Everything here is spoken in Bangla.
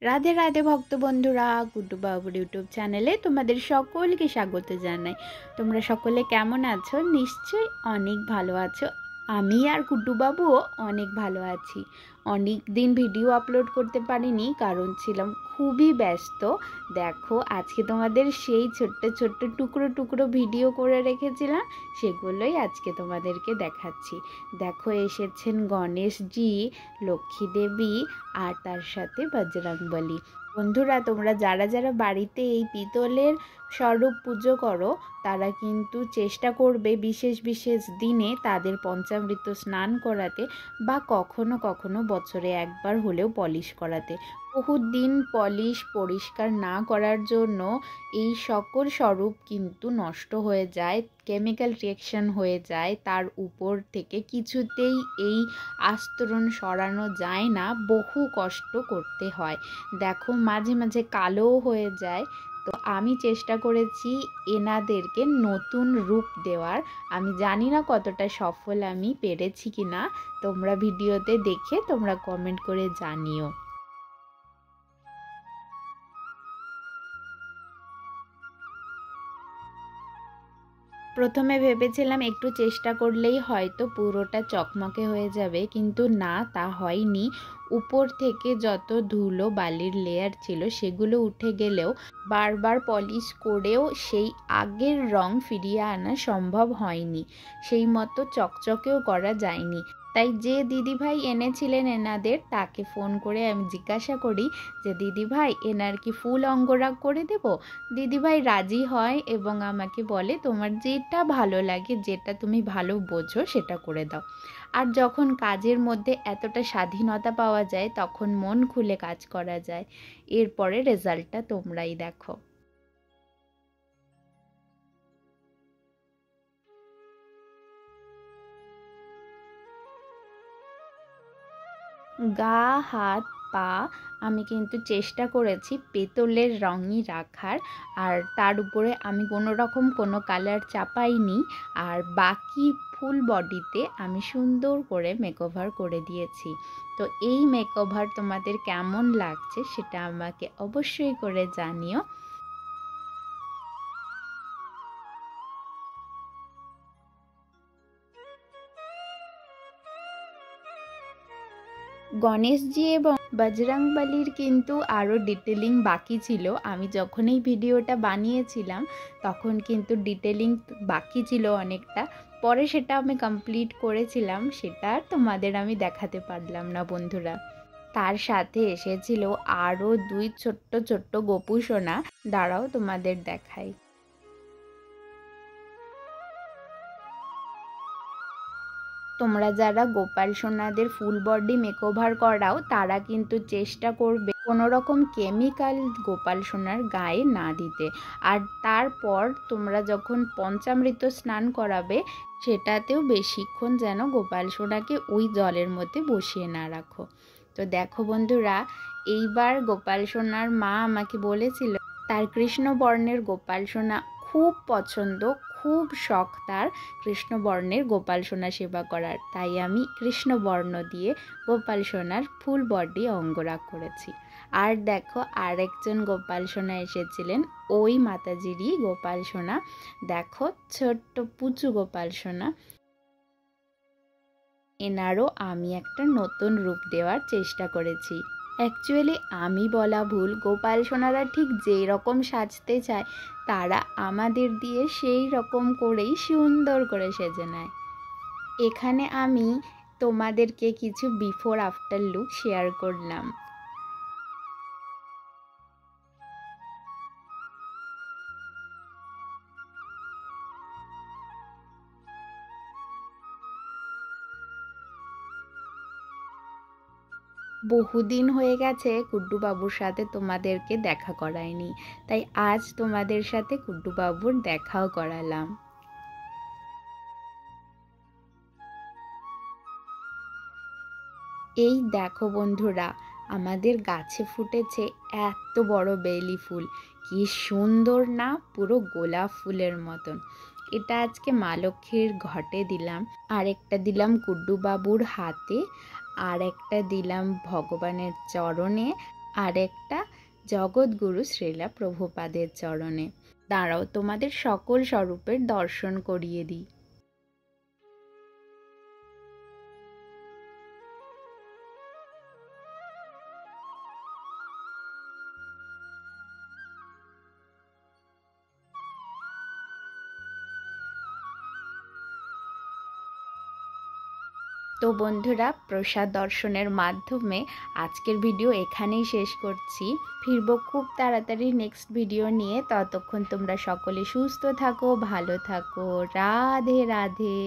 রাধে রাধে ভক্ত বন্ধুরা, গুড্ডু বাবুর ইউটিউব চ্যানেলে তোমাদের সকলকে স্বাগত জানাই। তোমরা সকলে কেমন আছো? নিশ্চয়ই অনেক ভালো আছো। আমি আর গুড্ডু বাবুও অনেক ভালো আছি। অনেক দিন ভিডিও আপলোড করতে পারিনি, কারণ ছিলাম খুবই ব্যস্ত। দেখো, আজকে তোমাদের সেই ছোট্ট ছোট্ট টুকরো টুকরো ভিডিও করে রেখেছিলাম, সেগুলোই আজকে তোমাদেরকে দেখাচ্ছি। দেখো, এসেছেন গণেশজি, লক্ষ্মী দেবী আর তার সাথে বজরংবলী। বন্ধুরা, তোমরা যারা যারা বাড়িতে এই পিতলের স্বরূপ পুজো করো, তারা কিন্তু চেষ্টা করবে বিশেষ বিশেষ দিনে তাদের পঞ্চামৃত স্নান করাতে, বা কখনো কখনো বছরে একবার হলেও পলিশ করাতে। বহুত দিন পলিশ পরিষ্কার না করার জন্য এই সকল স্বরূপ কিন্তু নষ্ট হয়ে যায়, কেমিক্যাল রিঅ্যাকশন হয়ে যায়, তার উপর থেকে কিছুতেই এই আস্তরণ সরানো যায় না, বহু কষ্ট করতে হয়। দেখো, মাঝে মাঝে কালোও হয়ে যায়। তো আমি চেষ্টা করেছি এনাদেরকে নতুন রূপ দেওয়ার। আমি জানি না কতটা সফল আমি পেরেছি কি না, তোমরা ভিডিওতে দেখে তোমরা কমেন্ট করে জানিও। প্রথমে ভেবেছিলাম একটু চেষ্টা করলেই হয়তো পুরোটা চকমকে হয়ে যাবে, কিন্তু না, তা হয়নি। উপর থেকে যত ধুলো বালির লেয়ার ছিল সেগুলো উঠে গেলেও বারবার পলিশ করেও সেই আগের রং ফিরিয়ে আনা সম্ভব হয়নি, সেই মতো চকচকেও করা যায়নি। তাই যে দিদিভাই এনেছিলেন এনাদের, তাকে ফোন করে আমি জিজ্ঞাসা করি যে, দিদিভাই, এনার কি ফুল অঙ্গরাগ করে দেব? দিদিভাই রাজি হয় এবং আমাকে বলে, তোমার যেটা ভালো লাগে, যেটা তুমি ভালো বোঝো সেটা করে দাও। আর যখন কাজের মধ্যে এতটা স্বাধীনতা পাওয়া যায়, তখন মন খুলে কাজ করা যায়। এরপরে রেজাল্টটা তোমরাই দেখো। গা, হাত, পা আমি কিন্তু চেষ্টা করেছি পেতলের রঙই রাখার, আর তার উপরে আমি কোনো কালার চাপাইনি। আর বাকি ফুল বডিতে আমি সুন্দর করে মেকওভার করে দিয়েছি। তো এই মেকওভার তোমাদের কেমন লাগছে সেটা আমাকে অবশ্যই করে জানিও। গণেশজি এবং বজরংবলীর কিন্তু আরও ডিটেলিং বাকি ছিল। আমি যখন এই ভিডিওটা বানিয়েছিলাম তখন কিন্তু ডিটেলিং বাকি ছিল অনেকটা। পরে সেটা আমি কমপ্লিট করেছিলাম, সেটা আর তোমাদের আমি দেখাতে পারলাম না বন্ধুরা। তার সাথে এসেছিল আরও দুই ছোট্ট ছোট্ট গোপু সোনা। দাঁড়াও, তোমাদের দেখাই। তোমরা যারা গোপাল সোনাদের ফুল বডি মেকওভার করাও, তারা কিন্তু চেষ্টা করবে কোনো রকম কেমিক্যাল গোপাল সোনার গায়ে না দিতে। আর তারপর তোমরা যখন পঞ্চামৃত স্নান করাবে, সেটাতেও বেশিক্ষণ যেন গোপাল সোনাকে ওই জলের মধ্যে বসিয়ে না রাখো। তো দেখো বন্ধুরা, এইবার গোপাল সোনার মা আমাকে বলেছিল তার কৃষ্ণবর্ণের গোপাল সোনা খুব পছন্দ, খুব শখ তার কৃষ্ণবর্ণের গোপাল সোনা সেবা করার। তাই আমি কৃষ্ণবর্ণ দিয়ে গোপাল সোনার ফুল বডি অঙ্গরাগ করেছি। আর দেখো, আরেকজন গোপাল সোনা এসেছিলেন, ওই মাতাজিরই গোপাল সোনা। দেখো, ছোট্ট পুচু গোপাল সোনা। এনারও আমি একটা নতুন রূপ দেওয়ার চেষ্টা করেছি। অ্যাকচুয়ালি আমি বলা ভুল, গোপাল সোনারা ঠিক যেই রকম সাজতে চায়, তারা আমাদের দিয়ে সেই রকম করেই সুন্দর করে সেজে নেয়। এখানে আমি তোমাদেরকে কিছু বিফোর আফটার লুক শেয়ার করলাম। বহুদিন হয়ে গেছে গুড্ডু বাবুর সাথে তোমাদেরকে দেখা করায়নি, তাই আজ তোমাদের সাথে গুড্ডু বাবুর দেখাও করালাম। এই দেখো বন্ধুরা, আমাদের গাছে ফুটেছে এত বড় বেলি ফুল। কি সুন্দর না, পুরো গোলাপ ফুলের মতন। এটা আজকে মা লক্ষ্মীর ঘটে দিলাম, আর একটা দিলাম গুড্ডু বাবুর হাতে, আর একটা দিলাম ভগবানের চরণে, আর একটা জগৎগুরু শ্রীলা প্রভুপাদের চরণে। দাঁড়াও তোমাদের সকল স্বরূপের দর্শন করিয়ে দিই। তো বন্ধুরা, প্রসাদ দর্শনের মাধ্যমে আজকের ভিডিও এখানেই শেষ করছি। ফিরবো খুব তাড়াতাড়ি নেক্সট ভিডিও নিয়ে। ততক্ষণ তোমরা সকলে সুস্থ থাকো, ভালো থাকো। রাধে রাধে।